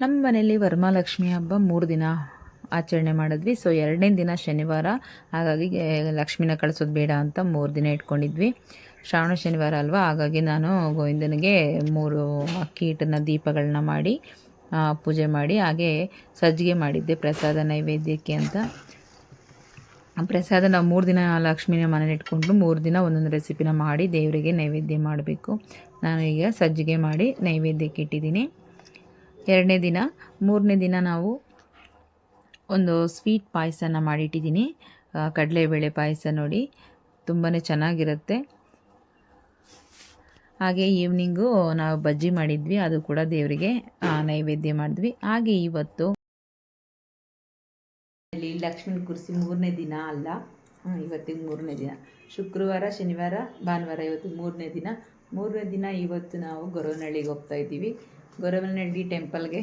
ನಮ್ಮ ಮನೆಯಲ್ಲಿ ವರಮಹಾಲಕ್ಷ್ಮಿ ಹಬ್ಬ 3 ದಿನ ಆಚರಣೆ ಮಾಡಿದ್ವಿ. ಸೊ 2ನೇ ದಿನ ಶನಿವಾರ, ಹಾಗಾಗಿ ಲಕ್ಷ್ಮಿನ ಕಳಿಸೋದು ಬೇಡ ಅಂತ 3 ದಿನ ಇಟ್ಕೊಂಡಿದ್ವಿ. ಶ್ರಾವಣ ಶನಿವಾರ ಅಲ್ವಾ, ಹಾಗಾಗಿ ನಾನು ಗೋವಿಂದನಿಗೆ 3 ಅಕ್ಕಿ ಹಿಟ್ಟಿನ ದೀಪಗಳನ್ನ ಮಾಡಿ ಪೂಜೆ ಮಾಡಿ, ಹಾಗೆ ಸಜ್ಜಿಗೆ ಮಾಡಿದ್ದೆ ಪ್ರಸಾದ ನೈವೇದ್ಯಕ್ಕೆ ಅಂತ. ಪ್ರಸಾದ ನಾವು 3 ದಿನ ಲಕ್ಷ್ಮಿನ ಮನೇಲಿ ಇಟ್ಕೊಂಡು 3 ದಿನ ಒಂದೊಂದು ರೆಸಿಪಿನ ಮಾಡಿ ದೇವರಿಗೆ ನೈವೇದ್ಯ ಮಾಡಬೇಕು. ನಾನು ಈಗ ಸಜ್ಜಿಗೆ ಮಾಡಿ ನೈವೇದ್ಯಕ್ಕೆ ಇಟ್ಟಿದ್ದೀನಿ. 2ನೇ ದಿನ, 3ನೇ ದಿನ ನಾವು ಒಂದು ಸ್ವೀಟ್ ಪಾಯಸನ ಮಾಡಿಟ್ಟಿದ್ದೀನಿ. ಕಡಲೆಬೇಳೆ ಪಾಯಸ ನೋಡಿ, ತುಂಬಾ ಚೆನ್ನಾಗಿರುತ್ತೆ. ಹಾಗೆ ಈವ್ನಿಂಗು ನಾವು ಬಜ್ಜಿ ಮಾಡಿದ್ವಿ, ಅದು ಕೂಡ ದೇವರಿಗೆ ನೈವೇದ್ಯ ಮಾಡಿದ್ವಿ. ಹಾಗೆ ಇವತ್ತು ಇಲ್ಲಿ ಲಕ್ಷ್ಮೀನ ಕುರ್ಸಿ 3ನೇ ದಿನ ಅಲ್ಲ, ಇವತ್ತಿಗೆ 3ನೇ ದಿನ. ಶುಕ್ರವಾರ, ಶನಿವಾರ, ಭಾನುವಾರ, ಇವತ್ತು 3ನೇ ದಿನ. 3ನೇ ದಿನ ಇವತ್ತು ನಾವು ಗೊರವನಹಳ್ಳಿಗೆ ಹೋಗ್ತಾ ಇದ್ದೀವಿ. ಗೊರವನಹಳ್ಳಿ ಟೆಂಪಲ್ಗೆ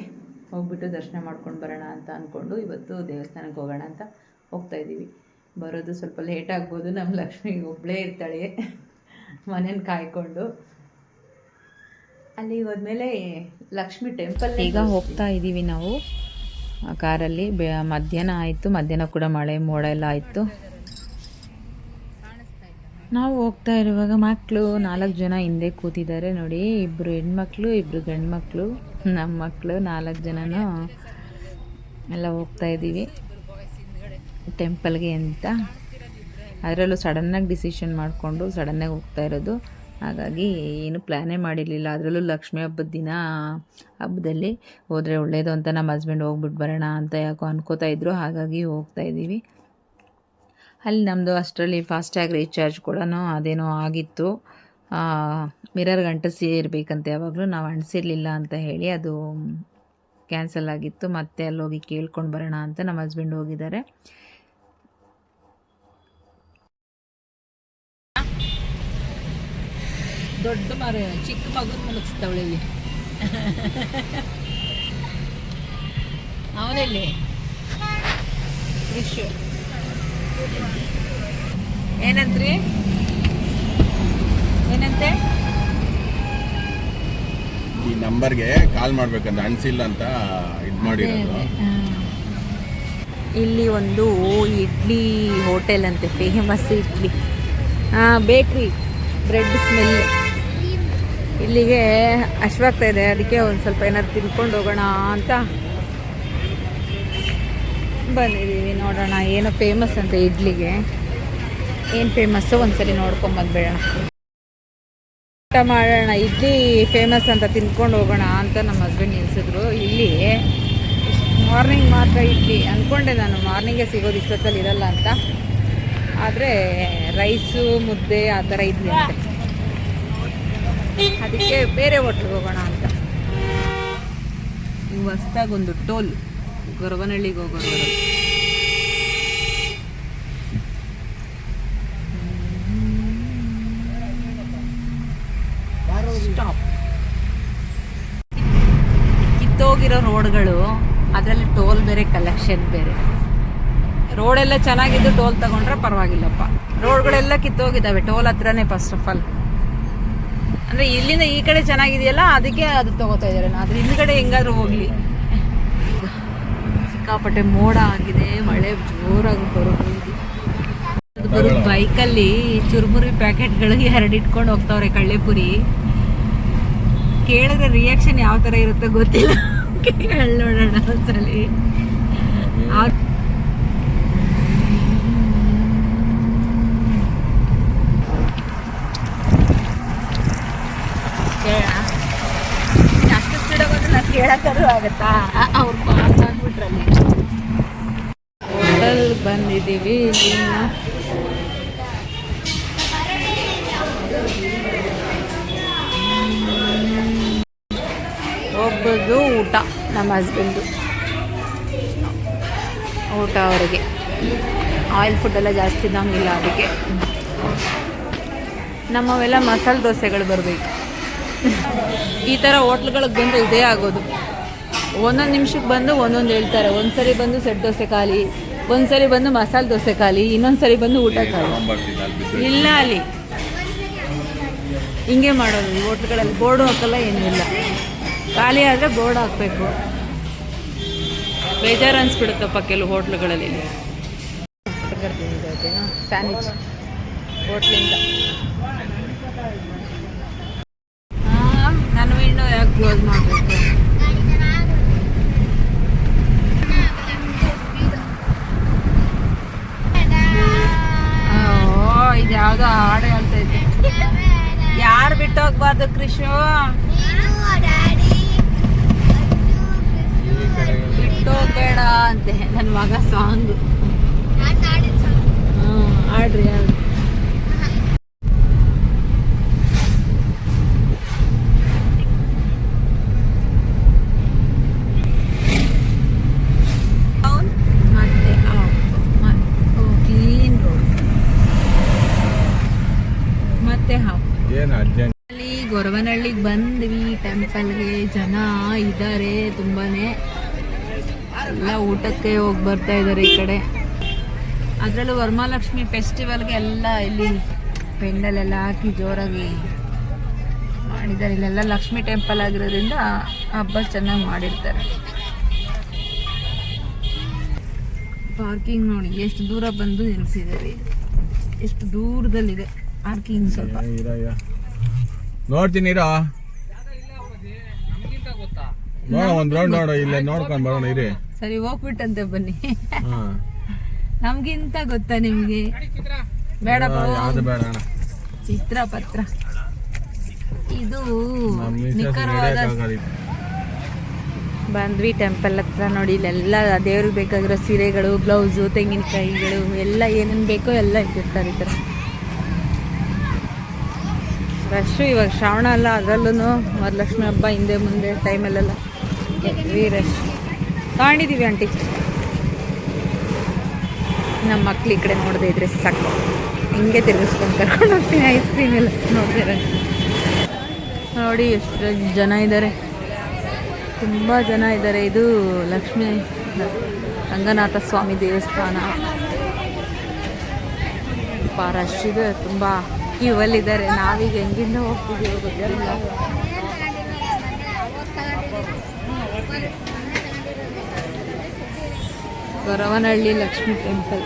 ಹೋಗ್ಬಿಟ್ಟು ದರ್ಶನ ಮಾಡ್ಕೊಂಡು ಬರೋಣ ಅಂತ ಅಂದ್ಕೊಂಡು ಇವತ್ತು ದೇವಸ್ಥಾನಕ್ಕೆ ಹೋಗೋಣ ಅಂತ ಹೋಗ್ತಾ ಇದ್ದೀವಿ. ಬರೋದು ಸ್ವಲ್ಪ ಲೇಟ್ ಆಗ್ಬೋದು, ನಮ್ಮ ಲಕ್ಷ್ಮಿಗೆ ಒಬ್ಬಳೇ ಇರ್ತಾಳೆ ಮನೇನ ಕಾಯ್ಕೊಂಡು. ಅಲ್ಲಿ ಹೋದ್ಮೇಲೆ ಲಕ್ಷ್ಮಿ ಟೆಂಪಲ್ ಈಗ ಹೋಗ್ತಾ ಇದ್ದೀವಿ ನಾವು ಕಾರಲ್ಲಿ. ಮಧ್ಯಾಹ್ನ ಆಯಿತು, ಮಧ್ಯಾಹ್ನ ಕೂಡ ಮಳೆ ಮೋಡ ಎಲ್ಲ ಆಯಿತು. ನಾವು ಹೋಗ್ತಾ ಇರುವಾಗ ಮಕ್ಕಳು 4 ಜನ ಹಿಂದೆ ಕೂತಿದ್ದಾರೆ ನೋಡಿ. 2 ಹೆಣ್ಮಕ್ಳು, 2 ಗಂಡು ಮಕ್ಕಳು, ನಮ್ಮ ಮಕ್ಕಳು 4 ಜನನೂ ಎಲ್ಲ ಹೋಗ್ತಾ ಇದ್ದೀವಿ ಟೆಂಪಲ್ಗೆ ಅಂತ. ಅದರಲ್ಲೂ ಸಡನ್ನಾಗಿ ಡಿಸಿಷನ್ ಮಾಡಿಕೊಂಡು ಸಡನ್ನಾಗಿ ಹೋಗ್ತಾ ಇರೋದು, ಹಾಗಾಗಿ ಏನು ಪ್ಲ್ಯಾನೇ ಮಾಡಿರಲಿಲ್ಲ. ಅದರಲ್ಲೂ ಲಕ್ಷ್ಮೀ ಹಬ್ಬದ ದಿನ ಹಬ್ಬದಲ್ಲಿ ಹೋದರೆ ಒಳ್ಳೆಯದು ಅಂತ ನಮ್ಮ ಹಸ್ಬೆಂಡ್ ಹೋಗ್ಬಿಟ್ಟು ಬರೋಣ ಅಂತ ಯಾಕೋ ಅನ್ಕೋತಾ ಇದ್ರು, ಹಾಗಾಗಿ ಹೋಗ್ತಾ ಇದ್ದೀವಿ. ಅಲ್ಲಿ ನಮ್ಮದು ಅಷ್ಟರಲ್ಲಿ ಫಾಸ್ಟ್ಯಾಗ್ ರೀಚಾರ್ಜ್ ಕೂಡ ಅದೇನೋ ಆಗಿತ್ತು. ಮಿರರ್ಗೆ ಅಂಟಿಸಿ ಇರಬೇಕಂತ ಯಾವಾಗಲೂ, ನಾವು ಅಂಟಿಸಿರಲಿಲ್ಲ ಅಂತ ಹೇಳಿ ಅದು ಕ್ಯಾನ್ಸಲ್ ಆಗಿತ್ತು. ಮತ್ತೆ ಅಲ್ಲಿ ಹೋಗಿ ಕೇಳ್ಕೊಂಡು ಬರೋಣ ಅಂತ ನಮ್ಮ ಹಸ್ಬೆಂಡ್ ಹೋಗಿದ್ದಾರೆ. ದೊಡ್ಡ ಮರ ಚಿಕ್ಕ ಮಗನ ಮುಗಿಸ್ತಾವಳೆ ಇಲ್ಲಿ. ಅವನಲ್ಲಿ ವಿಶ್ ಏನಂತ್ರಿ, ಏನಂತೆ ಈ ನಂಬರ್ಗೆ ಕಾಲ್ ಮಾಡ್ಬೇಕಂತ ಅನ್ಸಿಲ್ಲ ಅಂತ ಇದು ಮಾಡಿರೋದು. ಇಲ್ಲಿ ಒಂದು ಇಡ್ಲಿ ಹೋಟೆಲ್ ಅಂತೆ, ಫೇಮಸ್ ಇಡ್ಲಿ, ಬೇಕ್ರಿ, ಬ್ರೆಡ್ ಸ್ಮೆಲ್. ಇಲ್ಲಿಗೆ ಹಶ್ವಾಗ್ತಾ ಇದೆ, ಅದಕ್ಕೆ ಒಂದು ಸ್ವಲ್ಪ ಏನಾದ್ರು ತಿನ್ಕೊಂಡು ಹೋಗೋಣ ಅಂತ ಬಂದಿದ್ದೀವಿ. ನೋಡೋಣ ಏನೋ ಫೇಮಸ್ ಅಂತ ಇಡ್ಲಿಗೆ, ಏನು ಫೇಮಸ್ಸು ಒಂದ್ಸರಿ ನೋಡ್ಕೊಂಬಂದ್ಬೇಡೋಣ, ಊಟ ಮಾಡೋಣ. ಇಡ್ಲಿ ಫೇಮಸ್ ಅಂತ ತಿನ್ಕೊಂಡು ಹೋಗೋಣ ಅಂತ ನಮ್ಮ ಹಸ್ಬೆಂಡ್ ನಿಲ್ಸಿದ್ರು. ಇಲ್ಲಿ ಮಾರ್ನಿಂಗ್ ಮಾತ್ರ ಇಡ್ಲಿ ಅಂದ್ಕೊಂಡೆ ನಾನು, ಮಾರ್ನಿಂಗೇ ಸಿಗೋದು, ಇಷ್ಟೊತ್ತಲ್ಲಿ ಇರಲ್ಲ ಅಂತ. ಆದರೆ ರೈಸು ಮುದ್ದೆ ಆ ಥರ ಇಡ್ಲಿ ಅಂತೆ, ಅದಕ್ಕೆ ಬೇರೆ ಹೋಟ್ಲಿಗೆ ಹೋಗೋಣ ಅಂತ. ಇವು ಹೊಸ್ದಾಗೊಂದು ಟೋಲ್ ಗೊರವನಹಳ್ಳಿಗೆ ಹೋಗೋದು. ಸ್ಟಾಪ್. ಕಿತ್ತೋಗಿರೋ ರೋಡ್ಗಳು, ಅದರಲ್ಲಿ ಟೋಲ್ ಬೇರೆ, ಕಲೆಕ್ಷನ್ ಬೇರೆ. ರೋಡೆಲ್ಲ ಚೆನ್ನಾಗಿದ್ದು ಟೋಲ್ ತಗೊಂಡ್ರೆ ಪರವಾಗಿಲ್ಲಪ್ಪ. ರೋಡ್ಗಳೆಲ್ಲ ಕಿತ್ತೋಗಿದ್ದಾವೆ, ಟೋಲ್ ಹತ್ರನೇ ಫಸ್ಟ್ ಆಫ್ ಆಲ್. ಅಂದರೆ ಇಲ್ಲಿಂದ ಈ ಕಡೆ ಚೆನ್ನಾಗಿದೆಯಲ್ಲ, ಅದಕ್ಕೆ ಅದು ತೊಗೋತಾ ಇದ್ದಾರೆ. ಆದರೆ ಹಿಂದ್ಗಡೆ ಹೆಂಗಾದ್ರೂ ಹೋಗಲಿ. ಸಿಕ್ಕಾಪಟ್ಟೆ ಮೋಡ ಆಗಿದೆ, ಮಳೆ ಜೋರಾಗಿ ಬರೋದು. ಬೈಕಲ್ಲಿ ಚುರುಮುರಿ ಪ್ಯಾಕೆಟ್ಗಳು 2 ಇಟ್ಕೊಂಡು ಹೋಗ್ತಾವ್ರೆ, ಕಳ್ಳೆಪುರಿ. ಕೇಳಿದ್ರೆ ರಿಯಾಕ್ಷನ್ ಯಾವ ಥರ ಇರುತ್ತೋ ಗೊತ್ತಿಲ್ಲ, ಕೇಳಿ ನೋಡೋಣ ಒಂದ್ಸಲಿ. ಅಷ್ಟು ಸ್ಪೀಡಾಗಿ ಬಂದ್ರೆ ನಾನು ಕೇಳೋಕ್ಕಾದ್ರೂ ಆಗುತ್ತಾ? ಅವ್ರು ಪಾಸ್ ಆಗ್ಬಿಟ್ರಲ್ಲಿ. ಹೋಟೆಲ್ ಬಂದಿದ್ದೀವಿ. ಹೋಗ್ಬೋದು ಊಟ, ನಮ್ಮ ಹಸ್ಬೆಂಡು ಊಟ ಅವರಿಗೆ. ಆಯಿಲ್ ಫುಡ್ಡೆಲ್ಲ ಜಾಸ್ತಿ ನಮಗಿಲ್ಲ, ಅದಕ್ಕೆ ನಮ್ಮವೆಲ್ಲ ಮಸಾಲೆ ದೋಸೆಗಳು ಬರಬೇಕು. ಈ ಥರ ಹೋಟ್ಲ್ಗಳಿಗೆ ಬಂದರೆ ಇದೇ ಆಗೋದು, ಒಂದೊಂದು ನಿಮಿಷಕ್ಕೆ ಬಂದು ಒಂದೊಂದು ಹೇಳ್ತಾರೆ. ಒಂದ್ಸರಿ ಬಂದು ಸೆಟ್ ದೋಸೆ ಖಾಲಿ, ಒಂದ್ಸರಿ ಬಂದು ಮಸಾಲೆ ದೋಸೆ ಖಾಲಿ, ಇನ್ನೊಂದು ಸರಿ ಬಂದು ಊಟ ಖಾಲಿ. ಇಲ್ಲ, ಅಲ್ಲಿ ಹಿಂಗೆ ಮಾಡೋದು. ಈ ಹೋಟ್ಲ್ಗಳಲ್ಲಿ ಬೋರ್ಡು ಹಾಕಲ್ಲ, ಏನೂ ಇಲ್ಲ. ಖಾಲಿ ಆದರೆ ಬೋರ್ಡ್ ಹಾಕಬೇಕು. ಬೇಜಾರು ಅನ್ಸ್ಬಿಡುತ್ತಪ್ಪ ಕೆಲವು ಹೋಟ್ಲುಗಳಲ್ಲಿ ಸ್ಯಾಂಡ್ವಿಚ್ ಹೋಟ್ಲಿಂದ. ನಾನು ವಿಂಡೋ ಯಾಕೆ ಕ್ಲೋಸ್ ಮಾಡಬೇಕು? ಇದು ಯಾವುದೋ ಹಾಡು ಹೇಳ್ತಾ ಇದ್ದೆ. ಯಾರು ಬಿಟ್ಟು ಹೋಗ್ಬಾರ್ದು ಕೃಷು, ಬಿಟ್ಟು ಹೋಗ್ಬೇಡ ಅಂತೆ ನನ್ನ ಮಗ ಸಾಂಗು. ಆಡ್ರಿ ಆಡ್ರಿ. ಕ್ಲೀನ್ ರೋಡ್ ಮತ್ತೆ ಅಲ್ಲಿ ಗೊರವನಹಳ್ಳಿಗೆ ಬಂದ್ವಿ. ಟೆಂಪಲ್ಗೆ ಜನ ಇದ್ದಾರೆ ತುಂಬಾನೇ. ಎಲ್ಲ ಊಟಕ್ಕೆ ಹೋಗಿ ಬರ್ತಾ ಇದ್ದಾರೆ ಈ ಕಡೆ. ಅದರಲ್ಲೂ ವರಮಹಾಲಕ್ಷ್ಮಿ ಫೆಸ್ಟಿವಲ್ಗೆ ಎಲ್ಲ ಇಲ್ಲಿ ಪೆಂಡಲ್ ಎಲ್ಲ ಹಾಕಿ ಜೋರಾಗಿ ಮಾಡಿದ್ದಾರೆ. ಇಲ್ಲೆಲ್ಲ ಲಕ್ಷ್ಮಿ ಟೆಂಪಲ್ ಆಗಿರೋದ್ರಿಂದ ಹಬ್ಬ ಚೆನ್ನಾಗಿ ಮಾಡಿರ್ತಾರೆ. ಪಾರ್ಕಿಂಗ್ ನೋಡಿ ಎಷ್ಟು ದೂರ ಬಂದು ನಿಲ್ಸಿದ್ದಾರೆ. ಎಷ್ಟು ದೂರದಲ್ಲಿದೆ ಪಾರ್ಕಿಂಗ್. ಸ್ವಲ್ಪ ನೋಡ್ತೀನಿ ಒಂದ್ ರೌಂಡ್ ನೋಡ, ಇಲ್ಲೇ ನೋಡ್ಕೊಂಡ್ ಬರೋಣ ಇರಿ. ಸರಿ ಹೋಗ್ಬಿಟ್ಟಂತೆ ಬನ್ನಿ. ನಮ್ಗಿಂತ ಗೊತ್ತಾ ನಿಮ್ಗೆ? ಬೇಡಪ್ಪ, ಬೇಡ. ಚಿತ್ರ ಪತ್ರ ಇದು ನಿಖರವಾದ. ಬಂದ್ವಿ ಟೆಂಪಲ್ ಹತ್ರ. ನೋಡಿ ಇಲ್ಲೆಲ್ಲ ದೇವ್ರಿಗೆ ಬೇಕಾಗಿರೋ ಸೀರೆಗಳು, ಬ್ಲೌಸು, ತೆಂಗಿನಕಾಯಿಗಳು ಎಲ್ಲ ಏನೇನು ಬೇಕೋ ಎಲ್ಲ ಇಟ್ಟಿರ್ತಾರೆ ಈ ಥರ. ರಶ್ಶು ಇವಾಗ ಶ್ರಾವಣ ಅಲ್ಲ, ಅದರಲ್ಲೂ ವರಲಕ್ಷ್ಮಿ ಹಬ್ಬ ಹಿಂದೆ ಮುಂದೆ ಟೈಮಲ್ಲೆಲ್ಲ ಹೆವಿ ರಶ್. ತಗೊಂಡಿದ್ದೀವಿ ಆಂಟಿ. ನಮ್ಮ ಮಕ್ಳು ಈ ಕಡೆ ನೋಡದೆ ಇದ್ರೆ ಸಾಕು, ಹಿಂಗೆ ತಿರುಗಿಸ್ಕೊಂಡು ಕರ್ಕೊಂಡು ಹೋಗ್ತೀನಿ. ಐಸ್ ಕ್ರೀಮ್ ಎಲ್ಲ ನೋಡ್ತಾರೆ. ನೋಡಿ ಎಷ್ಟು ಜನ ಇದ್ದಾರೆ, ತುಂಬ ಜನ ಇದ್ದಾರೆ. ಇದು ಲಕ್ಷ್ಮೀ ರಂಗನಾಥ ಸ್ವಾಮಿ ದೇವಸ್ಥಾನ. ರಶ್ ಇದೆ, ತುಂಬ ಕ್ಯೂವಲ್ಲಿದ್ದಾರೆ. ನಾವೀಗ ಹೆಂಗಿಂದ ಹೋಗ್ತಿದ್ದೀವಿ ಗೊತ್ತಿಲ್ಲ. ಗೊರವನಹಳ್ಳಿ ಲಕ್ಷ್ಮೀ ಟೆಂಪಲ್.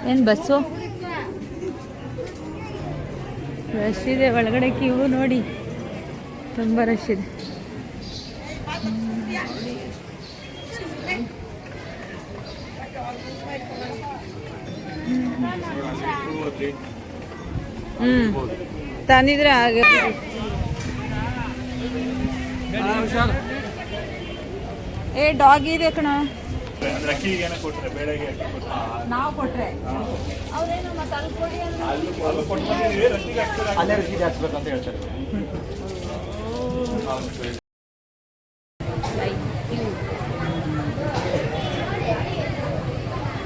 ಏನು ಬಸ್ಸು ರಶ್ ಇದೆ. ಒಳಗಡೆ ಕ್ಯೂ ನೋಡಿ, ತುಂಬ ರಶ್ ಇದೆ. ತಂದಿದ್ರೆ ಹಾಗೆ ಡಾಗಿ ಇದೆ ಕಣ. ನಾವು ಕೊಟ್ರೆ ಅವ್ರೇನು ಮತ್ತೆ ಅಲ್ಲಿ ಕೊಡಿ ಅಲ್ಲೇ ರಸೀದಿ ಹಾಕ್ಸ್ಬೇಕಂತ ಹೇಳ್ತಾರೆ.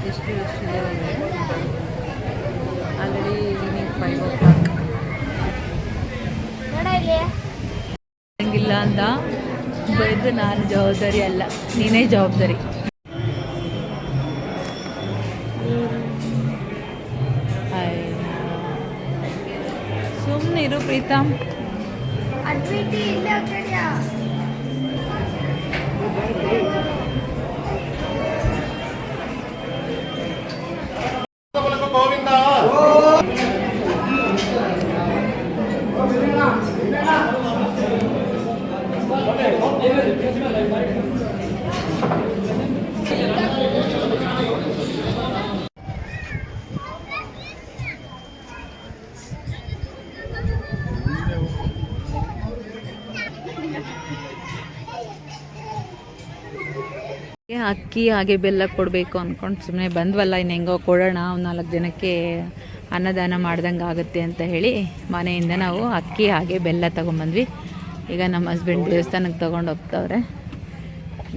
ಎಷ್ಟು ಆಲ್ರೆಡಿ ಈವ್ನಿಂಗ್ 5 o'clock. ಹಂಗಿಲ್ಲ ಅಂತ ಬೈದು ನಾನು ಜವಾಬ್ದಾರಿ ಅಲ್ಲ, ನೀನೇ ಜವಾಬ್ದಾರಿ. ಸುಮ್ಮನೆ ಇರು ಪ್ರೀತಮ್. ಅಕ್ಕಿ ಹಾಗೆ ಬೆಲ್ಲ ಕೊಡಬೇಕು ಅಂದ್ಕೊಂಡು ಸುಮ್ಮನೆ ಬಂದ್ವಲ್ಲ, ಇನ್ನು ಹೆಂಗೋ ಕೊಡೋಣ, ಒಂದು 4 ಜನಕ್ಕೆ ಅನ್ನದಾನ ಮಾಡ್ದಂಗೆ ಆಗುತ್ತೆ ಅಂತ ಹೇಳಿ ಮನೆಯಿಂದ ನಾವು ಅಕ್ಕಿ ಹಾಗೆ ಬೆಲ್ಲ ತೊಗೊಂಬಂದ್ವಿ. ಈಗ ನಮ್ಮ ಹಸ್ಬೆಂಡ್ ದೇವಸ್ಥಾನಕ್ಕೆ ತೊಗೊಂಡು ಹೋಗ್ತವ್ರೆ,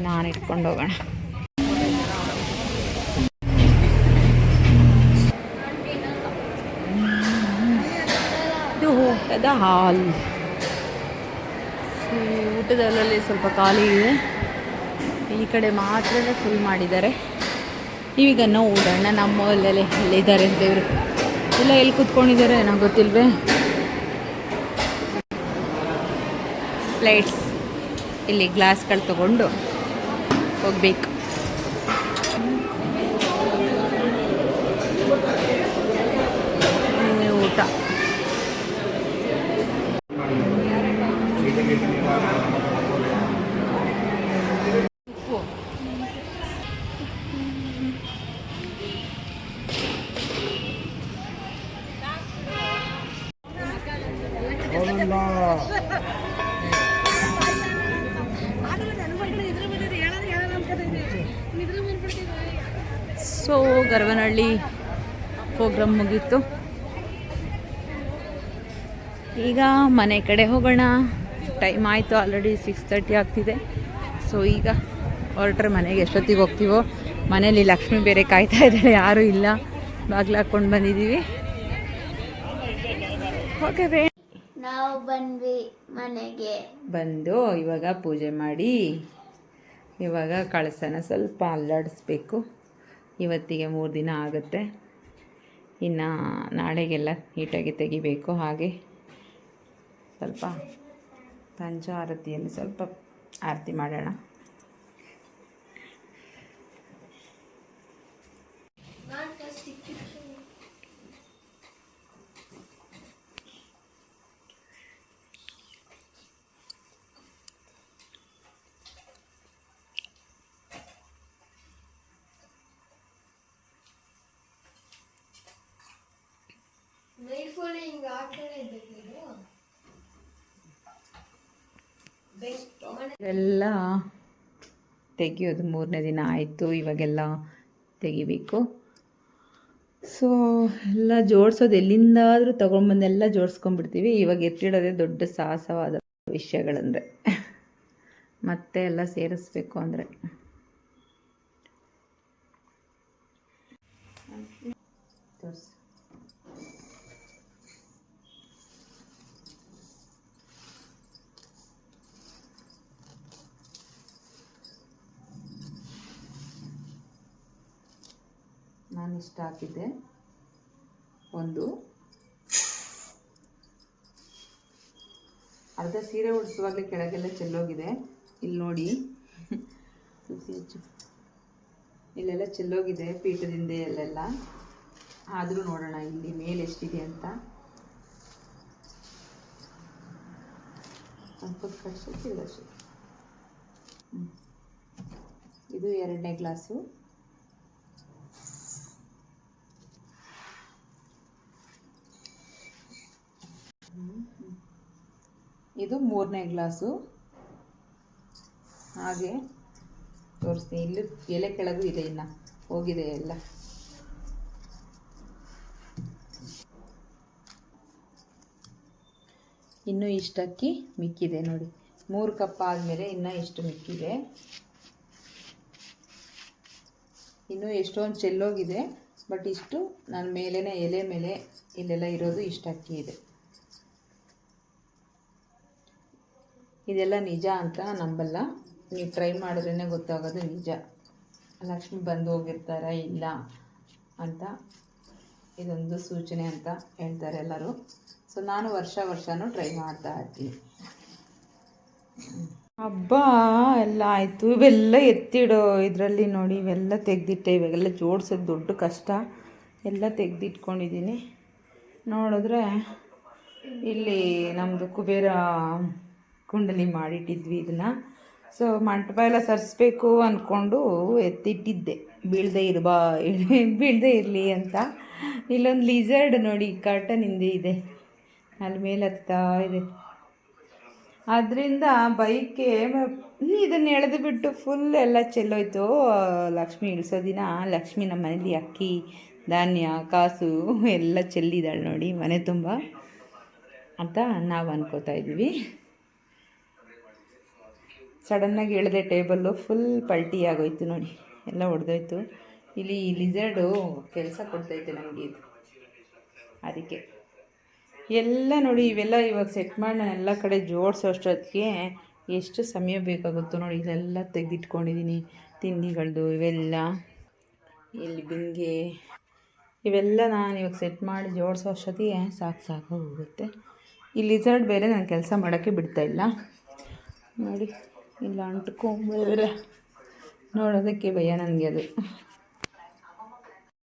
ನಾನು ಇಟ್ಕೊಂಡು ಹೋಗೋಣ. ಇದು ಊಟದ ಹಾಲ್. ಊಟದಲ್ಲಿ ಸ್ವಲ್ಪ ಖಾಲಿ ಇದೆ, ಈ ಕಡೆ ಮಾತ್ರ ಫುಲ್ ಮಾಡಿದ್ದಾರೆ. ಈಗ ನೋಡೋಣ ನಮ್ಮ ಅಲ್ಲೆಲ್ಲ ಎಲ್ಲಿದ್ದಾರೆ ಅಂತ ಇವರು. ಎಲ್ಲ ಎಲ್ಲಿ ಕೂತ್ಕೊಂಡಿದ್ದಾರೆ ನಂಗೆ ಗೊತ್ತಿಲ್ವೇ. ಪ್ಲೇಟ್ಸ್ ಇಲ್ಲಿ ಗ್ಲಾಸ್ಗಳು ತಗೊಂಡು ಹೋಗ್ಬೇಕು. ಊಟ ಸೊ ಗರವನಹಳ್ಳಿ ಪ್ರೋಗ್ರಾಮ್ ಮುಗೀತು. ಈಗ ಮನೆ ಕಡೆ ಹೋಗೋಣ. ಟೈಮ್ ಆಯಿತು, ಆಲ್ರೆಡಿ 6:30 ಆಗ್ತಿದೆ. ಸೊ ಈಗ ಹೊರಟ್ರೆ ಮನೆಗೆ ಎಷ್ಟೊತ್ತಿಗೆ ಹೋಗ್ತೀವೋ. ಮನೇಲಿ ಲಕ್ಷ್ಮಿ ಬೇರೆ ಕಾಯ್ತಾ ಇದ್ದಾಳೆ, ಯಾರೂ ಇಲ್ಲ. ಬಾಗಿಲು ಹಾಕ್ಕೊಂಡು ಬಂದಿದ್ದೀವಿ. ಓಕೆ ಬೇ, ನಾವು ಬಂದ್ವಿ ಮನೆಗೆ. ಬಂದು ಇವಾಗ ಪೂಜೆ ಮಾಡಿ ಇವಾಗ ಕಳಸನ ಸ್ವಲ್ಪ ಅಲ್ಲಾಡಿಸ್ಬೇಕು. ಇವತ್ತಿಗೆ 3 ದಿನ ಆಗುತ್ತೆ. ಇನ್ನು ನಾಳೆಗೆಲ್ಲ ನೀಟಾಗಿ ತೆಗಿಬೇಕು. ಹಾಗೆ ಸ್ವಲ್ಪ ಪಂಚಾರತಿಯಲ್ಲಿ ಸ್ವಲ್ಪ ಆರತಿ ಮಾಡೋಣ. ಎಲ್ಲ ತೆಗಿಯೋದು 3ನೇ ದಿನ ಆಯಿತು. ಇವಾಗೆಲ್ಲ ತೆಗಿಬೇಕು. ಸೊ ಎಲ್ಲ ಜೋಡಿಸೋದು ಎಲ್ಲಿಂದಾದರೂ ತೊಗೊಂಡ್ಬಂದೆಲ್ಲ ಜೋಡಿಸ್ಕೊಂಡ್ಬಿಡ್ತೀವಿ. ಇವಾಗ ಎತ್ತಿಡೋದೇ ದೊಡ್ಡ ಸಾಹಸವಾದ ವಿಷಯಗಳಂದರೆ, ಮತ್ತೆ ಎಲ್ಲ ಸೇರಿಸ್ಬೇಕು ಅಂದರೆ. ನಾನು ಇಷ್ಟ ಹಾಕಿದ್ದೆ. ಒಂದು ಅರ್ಧ ಸೀರೆ ಉಡಿಸುವಾಗಲೇ ಕೆಳಗೆಲ್ಲ ಚೆಲ್ಲೋಗಿದೆ. ಇಲ್ಲಿ ನೋಡಿ, ಇಲ್ಲೆಲ್ಲ ಚೆಲ್ಲೋಗಿದೆ ಪೀಠದಿಂದ ಅಲ್ಲೆಲ್ಲ. ಆದರೂ ನೋಡೋಣ ಇಲ್ಲಿ ಮೇಲೆ ಎಷ್ಟಿದೆ ಅಂತ. ಸ್ವಲ್ಪ ಕಟ್ಸಿಲ್ಲ. ಇದು 2ನೇ ಗ್ಲಾಸು. ಇದು 3ನೇ ಗ್ಲಾಸು. ಹಾಗೆ ತೋರಿಸ್ತೀನಿ, ಇಲ್ಲಿ ಎಲೆ ಕೆಳಗೂ ಇದೆ, ಇನ್ನು ಹೋಗಿದೆ ಎಲ್ಲ. ಇನ್ನೂ ಇಷ್ಟಕ್ಕಿ ಮಿಕ್ಕಿದೆ ನೋಡಿ. 3 ಕಪ್ ಆದಮೇಲೆ ಇನ್ನೂ ಇಷ್ಟು ಮಿಕ್ಕಿದೆ. ಇನ್ನೂ ಎಷ್ಟೊಂದು ಚೆಲ್ಲೋಗಿದೆ. ಬಟ್ ಇಷ್ಟು ನನ್ನ ಮೇಲೇ ಎಲೆ ಮೇಲೆ ಇಲ್ಲೆಲ್ಲ ಇರೋದು ಇಷ್ಟು ಅಕ್ಕಿ ಇದೆ. ಇದೆಲ್ಲ ನಿಜ ಅಂತ ನಂಬಲ್ಲ, ನೀವು ಟ್ರೈ ಮಾಡಿದ್ರೇ ಗೊತ್ತಾಗೋದು ನಿಜ. ಲಕ್ಷ್ಮಿ ಬಂದು ಹೋಗಿರ್ತಾರ ಇಲ್ಲ ಅಂತ ಇದೊಂದು ಸೂಚನೆ ಅಂತ ಹೇಳ್ತಾರೆ ಎಲ್ಲರೂ. ಸೊ ನಾನು ವರ್ಷನೂ ಟ್ರೈ ಮಾಡ್ತಾ ಇರ್ತೀನಿ. ಹಬ್ಬ ಎಲ್ಲ ಆಯಿತು. ಇವೆಲ್ಲ ಎತ್ತಿಡೋ ಇದರಲ್ಲಿ ನೋಡಿ, ಇವೆಲ್ಲ ತೆಗೆದಿಟ್ಟೆ. ಇವಾಗೆಲ್ಲ ಜೋಡಿಸೋದು ದೊಡ್ಡ ಕಷ್ಟ. ಎಲ್ಲ ತೆಗೆದಿಟ್ಕೊಂಡಿದ್ದೀನಿ. ನೋಡಿದ್ರೆ ಇಲ್ಲಿ ನಮ್ಮದು ಕುಬೇರ ಕುಂಡಲಿ ಮಾಡಿಟ್ಟಿದ್ವಿ ಇದನ್ನು. ಸೊ ಮಂಟಪ ಎಲ್ಲ ಸರಿಸ್ಬೇಕು ಅಂದ್ಕೊಂಡು ಎತ್ತಿಟ್ಟಿದ್ದೆ, ಬೀಳದೇ ಇರಲಿ ಅಂತ. ಇಲ್ಲೊಂದು ಲಿಸರ್ಡ್ ನೋಡಿ ಕರ್ಟನ್ ಹಿಂದೆ ಇದೆ, ಅಲ್ಲಿ ಮೇಲೆ ಹತ್ತಾ ಇದೆ. ಅದರಿಂದ ಬೈಕ್ಗೆ ಇದನ್ನು ಎಳೆದು ಬಿಟ್ಟು ಫುಲ್ ಎಲ್ಲ ಚೆಲ್ಲೋಯ್ತು. ಲಕ್ಷ್ಮಿ ಇಳಿಸೋ ದಿನ ಲಕ್ಷ್ಮಿ ನಮ್ಮ ಮನೇಲಿ ಅಕ್ಕಿ ಧಾನ್ಯ ಕಾಸು ಎಲ್ಲ ಚೆಲ್ಲಿದ್ದಾಳೆ ನೋಡಿ ಮನೆ ತುಂಬ ಅಂತ ನಾವು ಅನ್ಕೋತಾ ಇದ್ದೀವಿ. ಸಡನ್ನಾಗಿ ಎಳೆದೆ, ಟೇಬಲ್ಲು ಫುಲ್ ಪಲ್ಟಿ ಆಗೋಯ್ತು ನೋಡಿ, ಎಲ್ಲ ಹೊಡೆದೋಯ್ತು. ಇಲ್ಲಿ ಲಿಸರ್ಡು ಕೆಲಸ ಕೊಡ್ತೈತೆ ನನಗೆ, ಇದು ಅದಕ್ಕೆ ಎಲ್ಲ ನೋಡಿ. ಇವೆಲ್ಲ ಇವಾಗ ಸೆಟ್ ಮಾಡಿ ನಾನು ಎಲ್ಲ ಕಡೆ ಜೋಡಿಸೋ ಅಷ್ಟೊತ್ತಿಗೆ ಎಷ್ಟು ಸಮಯ ಬೇಕಾಗುತ್ತೋ ನೋಡಿ. ಇದೆಲ್ಲ ತೆಗೆದಿಟ್ಕೊಂಡಿದ್ದೀನಿ ತಿಂಡಿಗಳದ್ದು ಇವೆಲ್ಲ. ಇಲ್ಲಿ ಬಿಂಗೆ ಇವೆಲ್ಲ ನಾನು ಇವಾಗ ಸೆಟ್ ಮಾಡಿ ಜೋಡಿಸೋ ಅಷ್ಟೊತ್ತಿಗೆ ಸಾಕು ಹೋಗುತ್ತೆ. ಈ ಲಿಸರ್ಡ್ ಬೇರೆ ನಾನು ಕೆಲಸ ಮಾಡೋಕ್ಕೆ ಬಿಡ್ತಾಯಿಲ್ಲ ನೋಡಿ, ಇಲ್ಲ ಅಂಟ್ಕೊಂಡ್ರೆ ನೋಡೋದಕ್ಕೆ ಭಯ ನನಗೆ ಅದು.